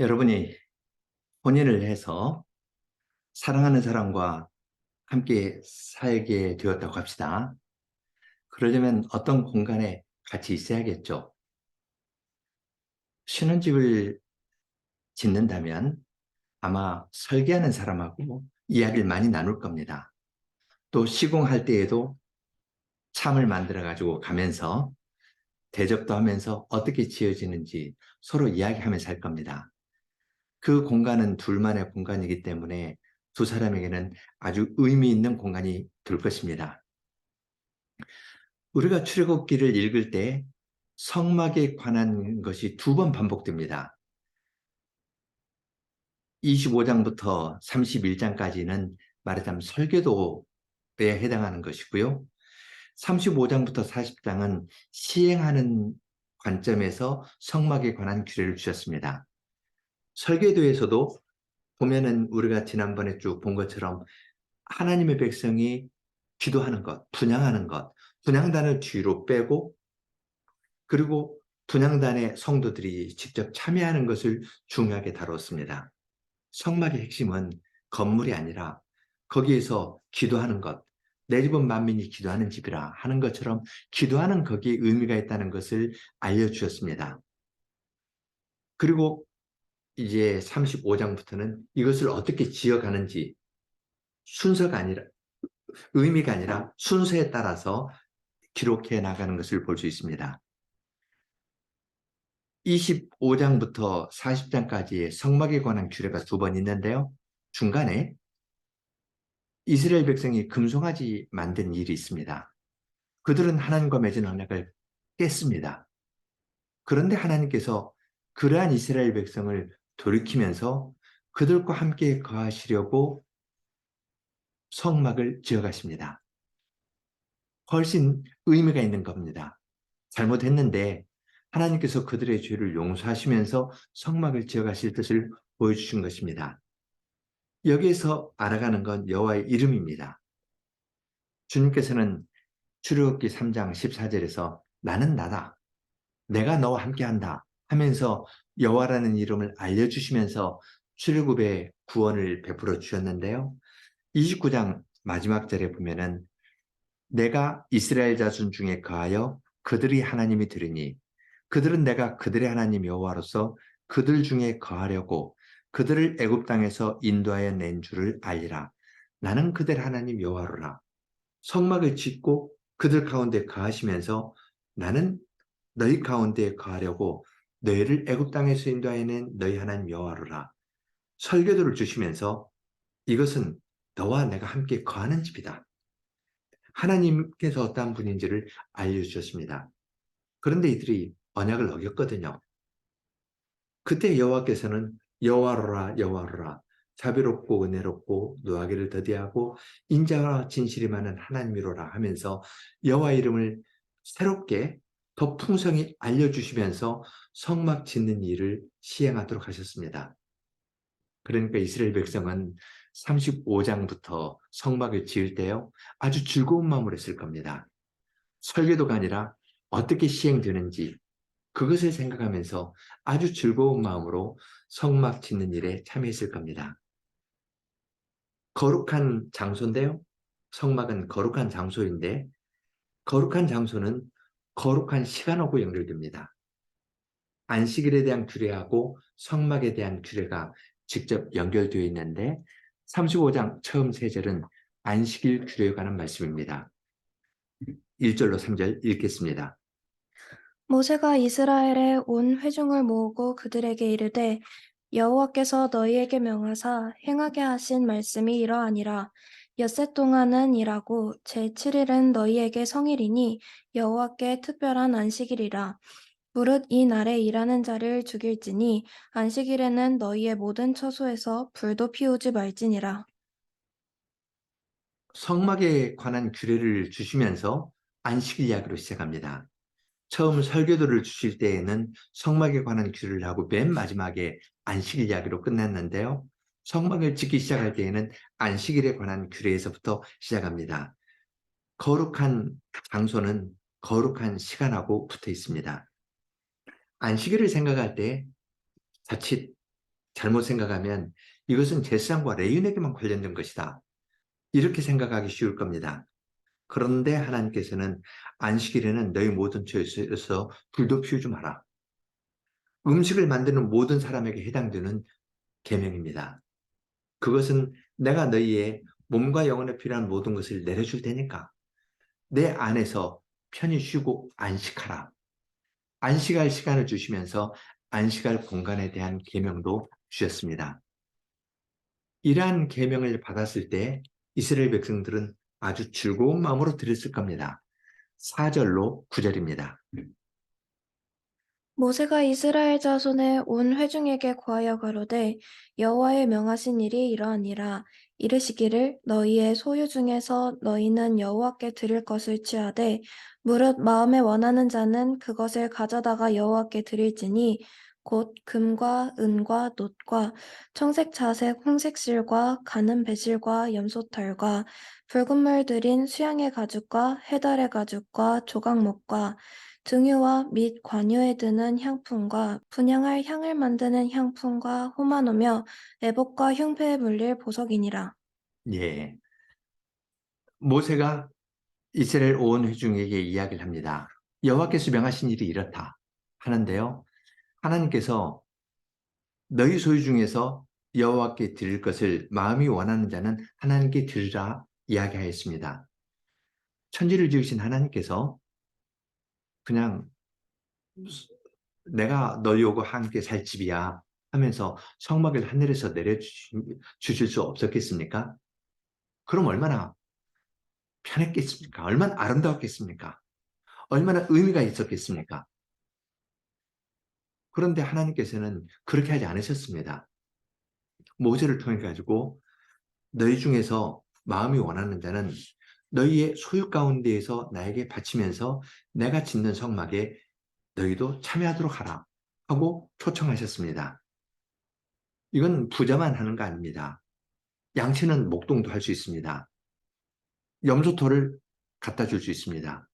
여러분이 혼인을 해서 사랑하는 사람과 함께 살게 되었다고 합시다. 그러려면 어떤 공간에 같이 있어야겠죠. 신혼집을 짓는다면 아마 설계하는 사람하고 이야기를 많이 나눌 겁니다. 또 시공할 때에도 참을 만들어 가지고 가면서 대접도 하면서 어떻게 지어지는지 서로 이야기하면서 할 겁니다. 그 공간은 둘만의 공간이기 때문에 두 사람에게는 아주 의미 있는 공간이 될 것입니다. 우리가 출애굽기를 읽을 때 성막에 관한 것이 두 번 반복됩니다. 25장부터 31장까지는 말하자면 설계도에 해당하는 것이고요. 35장부터 40장은 시행하는 관점에서 성막에 관한 규례를 주셨습니다. 설계도에서도 보면은 우리가 지난번에 쭉 본 것처럼 하나님의 백성이 기도하는 것, 분향하는 것, 분향단을 뒤로 빼고 그리고 분향단의 성도들이 직접 참여하는 것을 중요하게 다뤘습니다. 성막의 핵심은 건물이 아니라 거기에서 기도하는 것, 내 집은 만민이 기도하는 집이라 하는 것처럼 기도하는 거기에 의미가 있다는 것을 알려주셨습니다. 그리고 이제 35장부터는 이것을 어떻게 지어가는지 순서가 아니라 의미가 아니라 순서에 따라서 기록해 나가는 것을 볼 수 있습니다. 25장부터 40장까지의 성막에 관한 규례가 두 번 있는데요. 중간에 이스라엘 백성이 금송아지 만든 일이 있습니다. 그들은 하나님과 맺은 언약을 깼습니다. 그런데 하나님께서 그러한 이스라엘 백성을 돌이키면서 그들과 함께 거하시려고 성막을 지어가십니다. 훨씬 의미가 있는 겁니다. 잘못했는데 하나님께서 그들의 죄를 용서하시면서 성막을 지어가실 뜻을 보여주신 것입니다. 여기에서 알아가는 건 여호와의 이름입니다. 주님께서는 출애굽기 3장 14절에서 나는 나다. 내가 너와 함께한다 하면서 여호와라는 이름을 알려주시면서 출애굽의 구원을 베풀어 주셨는데요. 29장 마지막 절에 보면은 내가 이스라엘 자손 중에 거하여 그들이 하나님이 되리니 그들은 내가 그들의 하나님 여호와로서 그들 중에 거하려고 그들을 애굽 땅에서 인도하여 낸 줄을 알리라. 나는 그들 하나님 여호와로라. 성막을 짓고 그들 가운데 거하시면서 나는 너희 가운데 거하려고 너희를 애굽 땅에서 인도하여 낸 너희 하나님 여호와로라. 설교도를 주시면서 이것은 너와 내가 함께 거하는 집이다. 하나님께서 어떠한 분인지를 알려주셨습니다. 그런데 이들이 언약을 어겼거든요. 그때 여호와께서는 여호와로라 여호와로라 자비롭고 은혜롭고 노하기를 더디하고 인자와 진실이 많은 하나님이로라 하면서 여호와 이름을 새롭게 더 풍성히 알려주시면서 성막 짓는 일을 시행하도록 하셨습니다. 그러니까 이스라엘 백성은 35장부터 성막을 지을 때요 아주 즐거운 마음으로 했을 겁니다. 설계도가 아니라 어떻게 시행되는지 그것을 생각하면서 아주 즐거운 마음으로 성막 짓는 일에 참여했을 겁니다. 거룩한 장소인데요. 성막은 거룩한 장소인데 거룩한 장소는 거룩한 시간하고 연결됩니다. 안식일에 대한 규례하고 성막에 대한 규례가 직접 연결되어 있는데 35장 처음 세 절은 안식일 규례에 관한 말씀입니다. 1절로 3절 읽겠습니다. 모세가 이스라엘의 온 회중을 모으고 그들에게 이르되 여호와께서 너희에게 명하사 행하게 하신 말씀이 이러하니라. 엿새 동안은 일하고 제7일은 너희에게 성일이니 여호와께 특별한 안식일이라. 무릇 이 날에 일하는 자를 죽일지니 안식일에는 너희의 모든 처소에서 불도 피우지 말지니라. 성막에 관한 규례를 주시면서 안식일 이야기로 시작합니다. 처음 설교도를 주실 때에는 성막에 관한 규례를 하고 맨 마지막에 안식일 이야기로 끝났는데요. 성막을 짓기 시작할 때에는 안식일에 관한 규례에서부터 시작합니다. 거룩한 장소는 거룩한 시간하고 붙어 있습니다. 안식일을 생각할 때 자칫 잘못 생각하면 이것은 제사장과 레위인에게만 관련된 것이다. 이렇게 생각하기 쉬울 겁니다. 그런데 하나님께서는 안식일에는 너희 모든 죄에서 불도 피우지 마라. 음식을 만드는 모든 사람에게 해당되는 계명입니다. 그것은 내가 너희의 몸과 영혼에 필요한 모든 것을 내려줄 테니까 내 안에서 편히 쉬고 안식하라. 안식할 시간을 주시면서 안식할 공간에 대한 계명도 주셨습니다. 이러한 계명을 받았을 때 이스라엘 백성들은 아주 즐거운 마음으로 드렸을 겁니다. 4절로 9절입니다. 모세가 이스라엘 자손의 온 회중에게 구하여 가로되 여호와의 명하신 일이 이러하니라. 이르시기를 너희의 소유 중에서 너희는 여호와께 드릴 것을 취하되 무릇 마음에 원하는 자는 그것을 가져다가 여호와께 드릴지니 곧 금과 은과 놋과 청색 자색 홍색 실과 가는 배실과 염소털과 붉은 물 들인 수양의 가죽과 해달의 가죽과 조각목과 등유와 및 관유에 드는 향품과 분향할 향을 만드는 향품과 호마노며 애복과 흉패에 물릴 보석이니라. 예. 모세가 이스라엘 온 회중에게 이야기를 합니다. 여호와께서 명하신 일이 이렇다 하는데요. 하나님께서 너희 소유 중에서 여호와께 드릴 것을 마음이 원하는 자는 하나님께 드리라 이야기하였습니다. 천지를 지으신 하나님께서 그냥 내가 너희하고 함께 살 집이야 하면서 성막을 하늘에서 내려주실 수 없었겠습니까? 그럼 얼마나 편했겠습니까? 얼마나 아름다웠겠습니까? 얼마나 의미가 있었겠습니까? 그런데 하나님께서는 그렇게 하지 않으셨습니다. 모세를 통해 가지고 너희 중에서 마음이 원하는 자는 너희의 소유 가운데에서 나에게 바치면서 내가 짓는 성막에 너희도 참여하도록 하라 하고 초청하셨습니다. 이건 부자만 하는 거 아닙니다. 양치는 목동도 할 수 있습니다. 염소털을 갖다 줄 수 있습니다.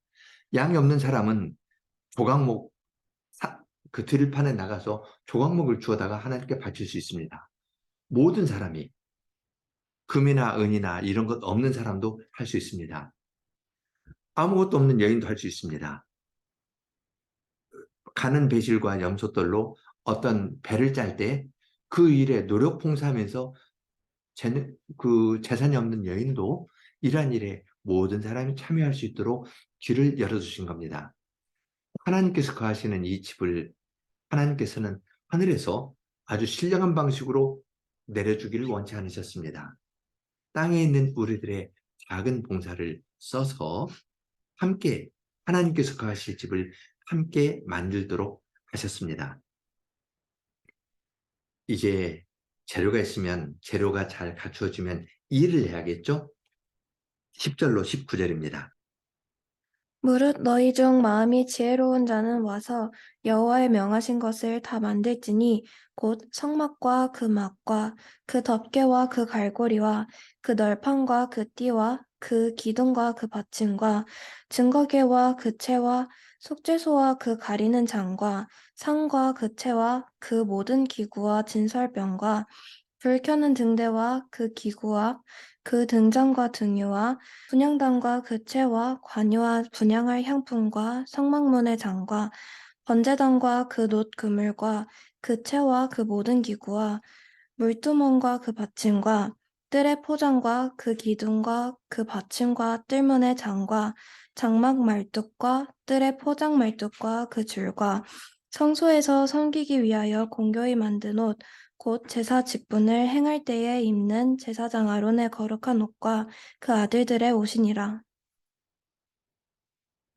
양이 없는 사람은 조각목, 그 들판에 나가서 조각목을 주워다가 하나님께 바칠 수 있습니다. 모든 사람이 금이나 은이나 이런 것 없는 사람도 할 수 있습니다. 아무것도 없는 여인도 할 수 있습니다. 가는 배실과 염소털로 어떤 배를 짤 때 그 일에 노력 봉사하면서 그 재산이 없는 여인도 이러한 일에 모든 사람이 참여할 수 있도록 길을 열어주신 겁니다. 하나님께서 거하시는 이 집을 하나님께서는 하늘에서 아주 신령한 방식으로 내려주기를 원치 않으셨습니다. 땅에 있는 우리들의 작은 봉사를 써서 함께 하나님께서 거하실 집을 함께 만들도록 하셨습니다. 이제 재료가 있으면 재료가 잘 갖추어지면 일을 해야겠죠? 10절로 19절입니다. 무릇 너희 중 마음이 지혜로운 자는 와서 여호와의 명하신 것을 다 만들지니 곧 성막과 그 막과 그 덮개와 그 갈고리와 그 널판과 그 띠와 그 기둥과 그 받침과 증거계와 그 채와 속죄소와 그 가리는 장과 상과 그 채와 그 모든 기구와 진설병과 불 켜는 등대와 그 기구와 그 등잔과 등유와 분향단과 그 채와 관유와 분향할 향품과 성막문의 장과 번제단과 그 놋 그물과 그 채와 그 모든 기구와 물두멍과 그 받침과 뜰의 포장과 그 기둥과 그 받침과 뜰문의 장과 장막 말뚝과 뜰의 포장 말뚝과 그 줄과 성소에서 섬기기 위하여 공교히 만든 옷 곧 제사 직분을 행할 때에 입는 제사장 아론의 거룩한 옷과 그 아들들의 옷이니라.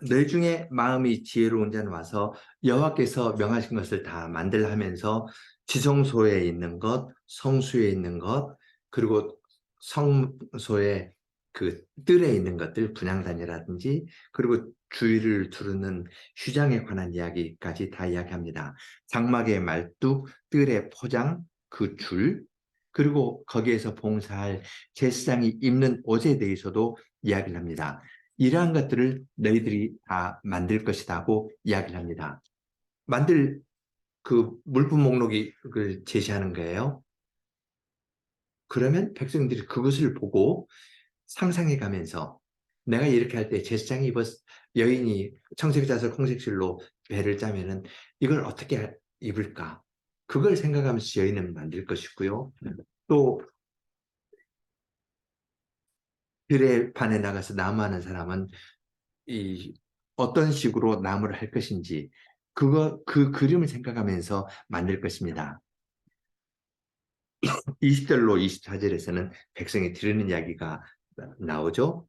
너희 중에 마음이 지혜로운 자는 와서 여호와께서 명하신 것을 다 만들라 하면서 지성소에 있는 것, 성수에 있는 것, 그리고 성소의 그 뜰에 있는 것들, 분향단이라든지, 그리고 주위를 두르는 휘장에 관한 이야기까지 다 이야기합니다. 장막의 말뚝, 뜰의 포장, 그 줄, 그리고 거기에서 봉사할 제사장이 입는 옷에 대해서도 이야기를 합니다. 이러한 것들을 너희들이 다 만들 것이다 고 이야기를 합니다. 만들 그 물품 목록이 그 제시하는 거예요. 그러면 백성들이 그것을 보고 상상해 가면서 내가 이렇게 할 때 제사장이 여인이 청색자설 홍색실로 배를 짜면은 이걸 어떻게 입을까? 그걸 생각하면서 여인은 만들 것이고요. 또 들판에 나가서 나무하는 사람은 이 어떤 식으로 나무를 할 것인지 그 그림을 생각하면서 만들 것입니다. 20절로 24절에서는 백성이 들으는 이야기가 나오죠.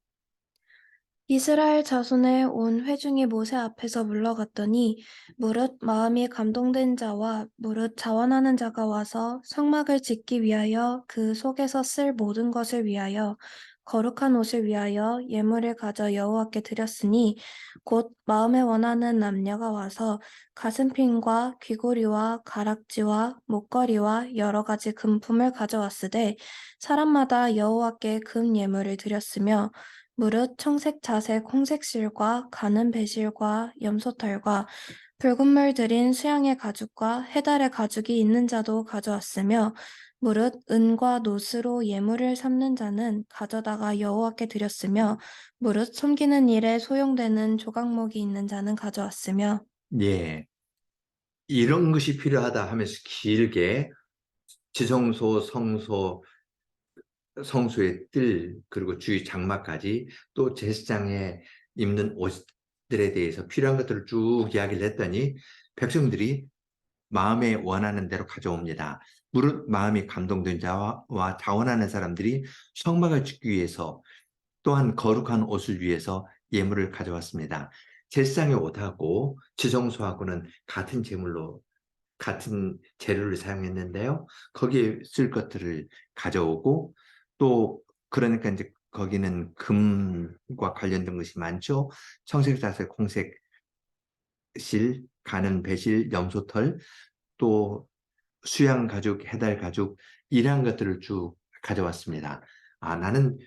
이스라엘 자손의 온 회중이 모세 앞에서 물러갔더니 무릇 마음이 감동된 자와 무릇 자원하는 자가 와서 성막을 짓기 위하여 그 속에서 쓸 모든 것을 위하여 거룩한 옷을 위하여 예물을 가져 여호와께 드렸으니 곧 마음에 원하는 남녀가 와서 가슴핀과 귀고리와 가락지와 목걸이와 여러 가지 금품을 가져왔으되 사람마다 여호와께 금 예물을 드렸으며 무릇 청색 자색 홍색 실과 가는 배실과 염소털과 붉은 물 들인 수양의 가죽과 해달의 가죽이 있는 자도 가져왔으며 무릇 은과 노스로 예물을 삼는 자는 가져다가 여호와께 드렸으며 무릇 섬기는 일에 소용되는 조각목이 있는 자는 가져왔으며 예, 이런 것이 필요하다 하면서 길게 지성소, 성소, 성소의 뜰, 그리고 주위 장막까지 또 제사장에 입는 옷들에 대해서 필요한 것들을 쭉 이야기를 했더니 백성들이 마음에 원하는 대로 가져옵니다. 무릇 마음이 감동된 자와 자원하는 사람들이 성막을 짓기 위해서 또한 거룩한 옷을 위해서 예물을 가져왔습니다. 제사장의 옷하고 지성소하고는 같은 제물로 같은 재료를 사용했는데요. 거기에 쓸 것들을 가져오고 또 그러니까 이제 거기는 금과 관련된 것이 많죠. 청색, 자색, 홍색 실, 가는 배실, 염소털, 또 수양 가죽, 해달 가죽 이러한 것들을 쭉 가져왔습니다. 아, 나는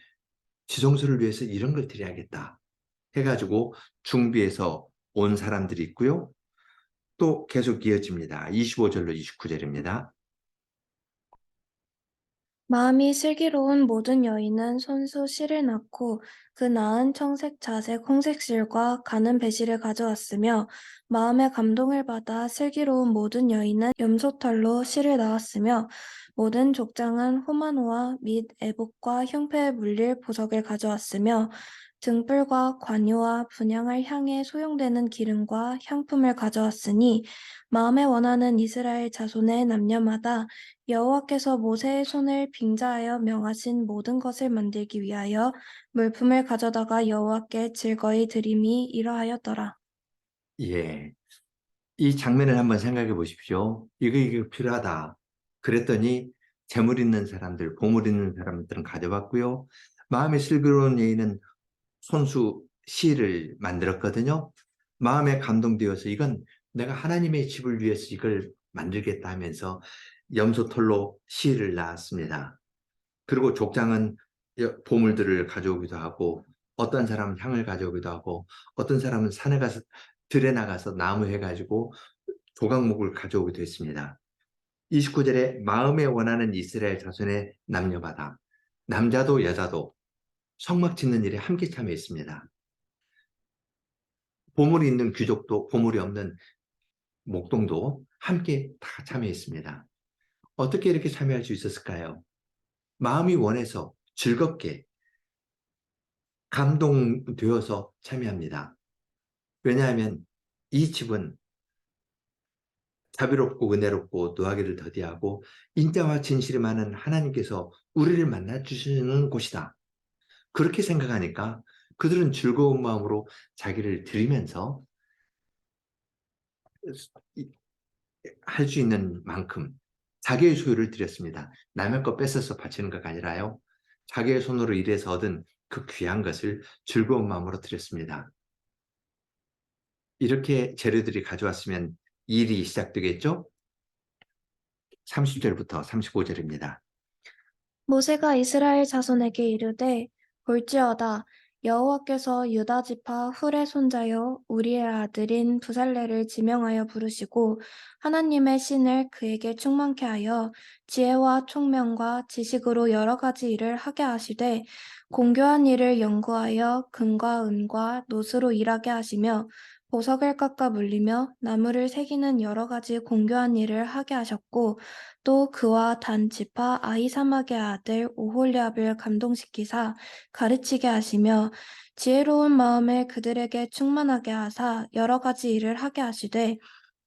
지성소를 위해서 이런 걸 드려야겠다 해가지고 준비해서 온 사람들이 있고요. 또 계속 이어집니다. 25절로 29절입니다. 마음이 슬기로운 모든 여인은 손수 실을 낳고 그 낳은 청색 자색 홍색 실과 가는 배실을 가져왔으며 마음의 감동을 받아 슬기로운 모든 여인은 염소털로 실을 낳았으며 모든 족장은 호마노와 및 애복과 흉패에 물릴 보석을 가져왔으며 등불과 관유와 분향을 향해 소용되는 기름과 향품을 가져왔으니 마음에 원하는 이스라엘 자손의 남녀마다 여호와께서 모세의 손을 빙자하여 명하신 모든 것을 만들기 위하여 물품을 가져다가 여호와께 즐거이 드림이 이러하였더라. 예. 이 장면을 한번 생각해 보십시오. 이거 필요하다. 그랬더니 재물 있는 사람들, 보물 있는 사람들은 가져왔고요. 마음에 슬기로운 여인은 손수 시를 만들었거든요. 마음에 감동되어서 이건 내가 하나님의 집을 위해서 이걸 만들겠다 하면서 염소털로 시를 낳았습니다. 그리고 족장은 보물들을 가져오기도 하고 어떤 사람은 향을 가져오기도 하고 어떤 사람은 산에 가서 들에 나가서 나무 해가지고 조각목을 가져오기도 했습니다. 29절에 마음에 원하는 이스라엘 자손의 남녀마다 남자도 여자도 성막 짓는 일에 함께 참여했습니다. 보물이 있는 귀족도 보물이 없는 목동도 함께 다 참여했습니다. 어떻게 이렇게 참여할 수 있었을까요? 마음이 원해서 즐겁게 감동되어서 참여합니다. 왜냐하면 이 집은 자비롭고 은혜롭고 노하기를 더디하고 인자와 진실이 많은 하나님께서 우리를 만나 주시는 곳이다. 그렇게 생각하니까 그들은 즐거운 마음으로 자기를 드리면서 할 수 있는 만큼 자기의 소유를 드렸습니다. 남의 거 뺏어서 바치는 것가 아니라요. 자기의 손으로 일해서 얻은 그 귀한 것을 즐거운 마음으로 드렸습니다. 이렇게 재료들이 가져왔으면 일이 시작되겠죠? 30절부터 35절입니다. 모세가 이스라엘 자손에게 이르되 볼지어다 여호와께서 유다 지파 훌의 손자요 우리의 아들인 부살레를 지명하여 부르시고 하나님의 신을 그에게 충만케 하여 지혜와 총명과 지식으로 여러 가지 일을 하게 하시되 공교한 일을 연구하여 금과 은과 노스로 일하게 하시며 보석을 깎아 물리며 나무를 새기는 여러 가지 공교한 일을 하게 하셨고 또 그와 단 지파 아히사막의 아들 오홀리압을 감동시키사 가르치게 하시며 지혜로운 마음을 그들에게 충만하게 하사 여러 가지 일을 하게 하시되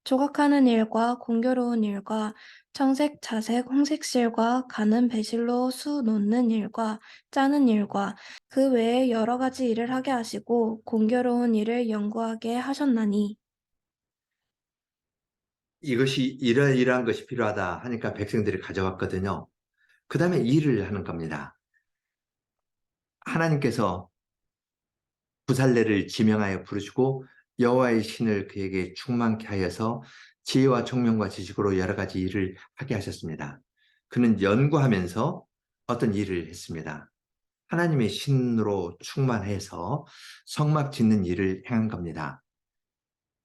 조각하는 일과 공교로운 일과 청색, 자색, 홍색실과 가는 배실로 수 놓는 일과 짜는 일과 그 외에 여러 가지 일을 하게 하시고 공교로운 일을 연구하게 하셨나니 이것이 이러이러한 것이 필요하다 하니까 백성들이 가져왔거든요. 그 다음에 일을 하는 겁니다. 하나님께서 부살레를 지명하여 부르시고 여호와의 신을 그에게 충만케 하여서 지혜와 총명과 지식으로 여러 가지 일을 하게 하셨습니다. 그는 연구하면서 어떤 일을 했습니다. 하나님의 신으로 충만해서 성막 짓는 일을 행한 겁니다.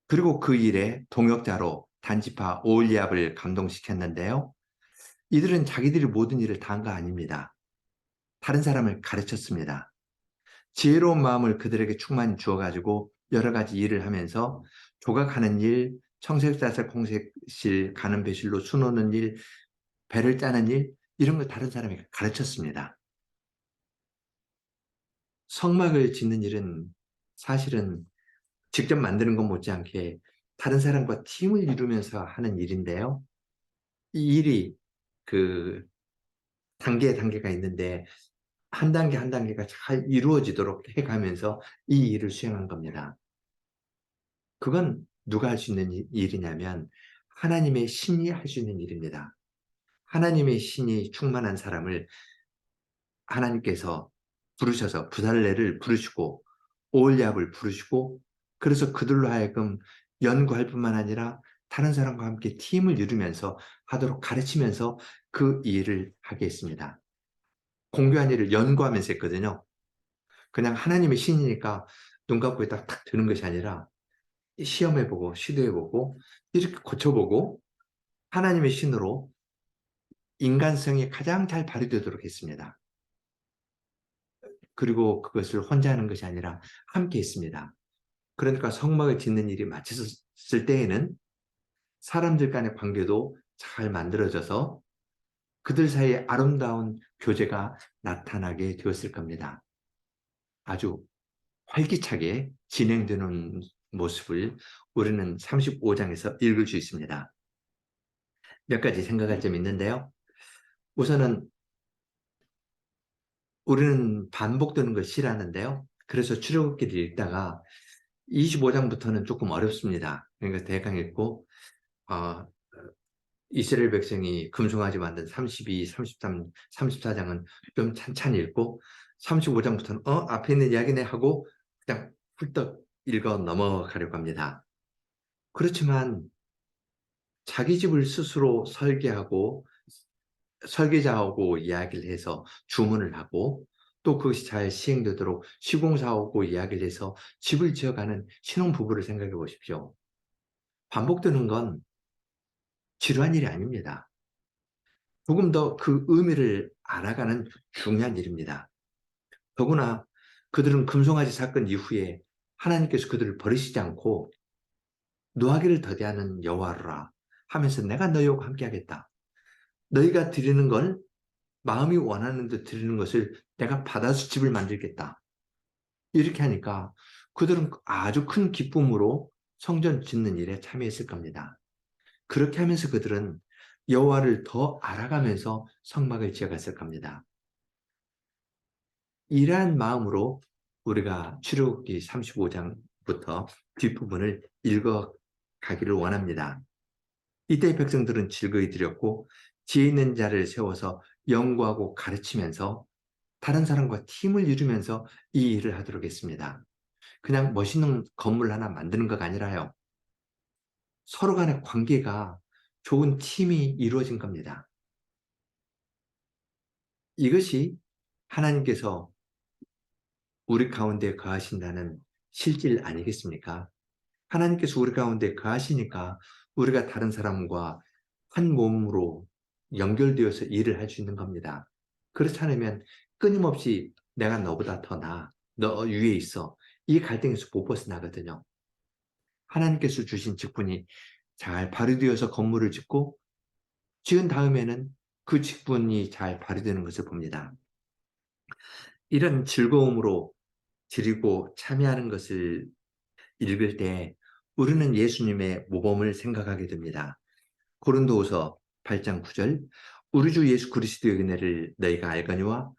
그리고 그 일에 동역자로 단지파 오홀리압을 감동시켰는데요. 이들은 자기들이 모든 일을 다 한 거 아닙니다. 다른 사람을 가르쳤습니다. 지혜로운 마음을 그들에게 충만히 주어가지고 여러 가지 일을 하면서 조각하는 일, 청색자색, 홍색실, 가는 배실로 수놓는 일, 배를 짜는 일, 이런 걸 다른 사람이 가르쳤습니다. 성막을 짓는 일은 사실은 직접 만드는 것 못지않게 다른 사람과 팀을 이루면서 하는 일인데요. 이 일이 그 단계가 있는데 한 단계 한 단계가 잘 이루어지도록 해가면서 이 일을 수행한 겁니다. 그건 누가 할 수 있는 일이냐면 하나님의 신이 할 수 있는 일입니다. 하나님의 신이 충만한 사람을 하나님께서 부르셔서 부살레를 부르시고 오홀리압을 부르시고 그래서 그들로 하여금 연구할 뿐만 아니라 다른 사람과 함께 팀을 이루면서 하도록 가르치면서 그 일을 하게 했습니다. 공교한 일을 연구하면서 했거든요. 그냥 하나님의 신이니까 눈 감고 있다가 탁 드는 것이 아니라 시험해보고 시도해보고 이렇게 고쳐보고 하나님의 신으로 인간성이 가장 잘 발휘되도록 했습니다. 그리고 그것을 혼자 하는 것이 아니라 함께 했습니다. 그러니까 성막을 짓는 일이 마쳤을 때에는 사람들 간의 관계도 잘 만들어져서 그들 사이에 아름다운 교제가 나타나게 되었을 겁니다. 아주 활기차게 진행되는 모습을 우리는 35장에서 읽을 수 있습니다. 몇 가지 생각할 점이 있는데요. 우선은 우리는 반복되는 걸 싫어하는데요. 그래서 출애굽기를 읽다가 25장부터는 조금 어렵습니다. 그러니까 대강 읽고 어, 이스라엘 백성이 금송아지 만든 32, 33, 34장은 좀 찬찬히 읽고 35장부터는 앞에 있는 이야기네 하고 그냥 훌떡 읽어 넘어가려고 합니다. 그렇지만 자기 집을 스스로 설계하고 설계자하고 이야기를 해서 주문을 하고 또 그것이 잘 시행되도록 시공사하고 이야기를 해서 집을 지어가는 신혼부부를 생각해 보십시오. 반복되는 건 지루한 일이 아닙니다. 조금 더 그 의미를 알아가는 중요한 일입니다. 더구나 그들은 금송아지 사건 이후에 하나님께서 그들을 버리시지 않고 노하기를 더디하는 여호와라 하면서 내가 너희와 함께 하겠다. 너희가 드리는 건 마음이 원하는 듯 드리는 것을 내가 받아서 집을 만들겠다. 이렇게 하니까 그들은 아주 큰 기쁨으로 성전 짓는 일에 참여했을 겁니다. 그렇게 하면서 그들은 여호와를 더 알아가면서 성막을 지어갔을 겁니다. 이러한 마음으로 우리가 출애굽기 35장부터 뒷부분을 읽어가기를 원합니다. 이때 백성들은 즐거이 드렸고 지혜 있는 자를 세워서 연구하고 가르치면서 다른 사람과 팀을 이루면서 이 일을 하도록 했습니다. 그냥 멋있는 건물 하나 만드는 것가 아니라요. 서로 간의 관계가 좋은 팀이 이루어진 겁니다. 이것이 하나님께서 우리 가운데 거하신다는 실질 아니겠습니까? 하나님께서 우리 가운데 거하시니까 우리가 다른 사람과 한 몸으로 연결되어서 일을 할 수 있는 겁니다. 그렇지 않으면 끊임없이 내가 너보다 더 나아, 너 위에 있어. 이 갈등에서 못 벗어나거든요. 하나님께서 주신 직분이 잘 발휘되어서 건물을 짓고 지은 다음에는 그 직분이 잘 발휘되는 것을 봅니다. 이런 즐거움으로 드리고 참여하는 것을 읽을 때 우리는 예수님의 모범을 생각하게 됩니다. 고린도후서 8장 9절 우리 주 예수 그리스도의 은혜를 너희가 알거니와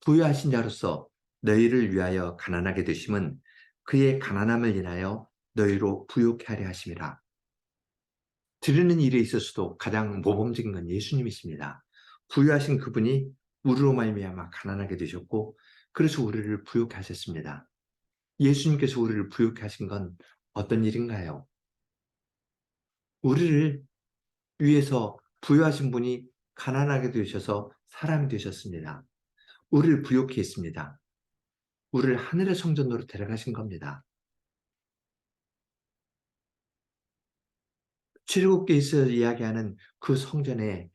부유하신 자로서 너희를 위하여 가난하게 되심은 그의 가난함을 인하여 너희로 부유케 하려 하심이라. 드리는 일에 있어서도 가장 모범적인 건 예수님이십니다. 부유하신 그분이 우리로 말미암아 가난하게 되셨고 그래서 우리를 부유케 하셨습니다. 예수님께서 우리를 부유케 하신 건 어떤 일인가요? 우리를 위해서 부유하신 분이 가난하게 되셔서 사람이 되셨습니다. 우리를 부유케 했습니다. 우리를 하늘의 성전으로 데려가신 겁니다. 출애굽기에서 이야기하는 그 성전에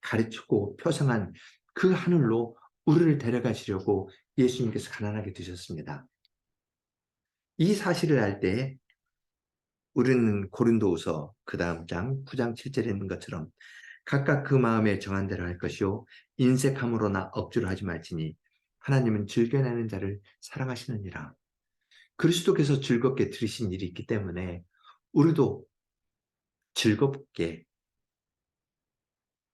가르치고 표상한 그 하늘로 우리를 데려가시려고 예수님께서 가난하게 되셨습니다. 이 사실을 알 때 우리는 고린도후서 그 다음 장 9장 7절에 있는 것처럼 각각 그 마음에 정한 대로 할 것이요 인색함으로나 억지로 하지 말지니 하나님은 즐겨내는 자를 사랑하시느니라. 그리스도께서 즐겁게 들으신 일이 있기 때문에 우리도 즐겁게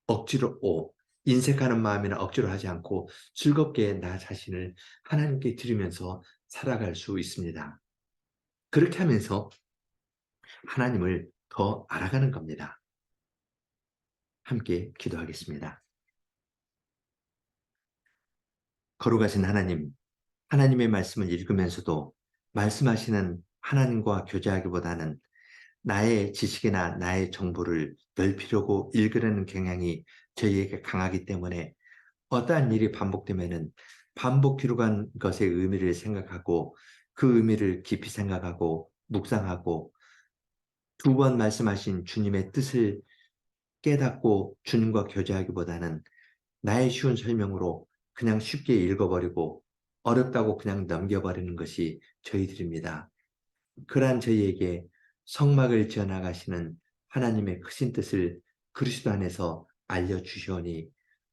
억지로 인색하는 마음이나 억지로 하지 않고 즐겁게 나 자신을 하나님께 드리면서 살아갈 수 있습니다. 그렇게 하면서 하나님을 더 알아가는 겁니다. 함께 기도하겠습니다. 거룩하신 하나님, 하나님의 말씀을 읽으면서도 말씀하시는 하나님과 교제하기보다는 나의 지식이나 나의 정보를 넓히려고 읽으려는 경향이 저희에게 강하기 때문에 어떠한 일이 반복되면은 반복 기록한 것의 의미를 생각하고 그 의미를 깊이 생각하고 묵상하고 두 번 말씀하신 주님의 뜻을 깨닫고 주님과 교제하기보다는 나의 쉬운 설명으로 그냥 쉽게 읽어버리고 어렵다고 그냥 넘겨버리는 것이 저희들입니다. 그러한 저희에게 성막을 지어나가시는 하나님의 크신 뜻을 그리스도 안에서 알려주시오니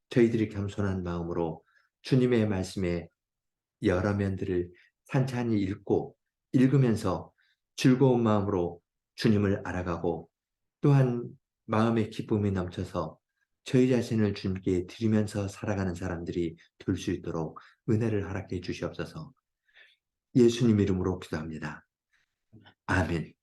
저희들이 겸손한 마음으로 주님의 말씀의 여러 면들을 찬찬히 읽고 읽으면서 즐거운 마음으로 주님을 알아가고 또한 마음의 기쁨이 넘쳐서 저희 자신을 주님께 드리면서 살아가는 사람들이 될 수 있도록 은혜를 허락해 주시옵소서. 예수님 이름으로 기도합니다. 아멘.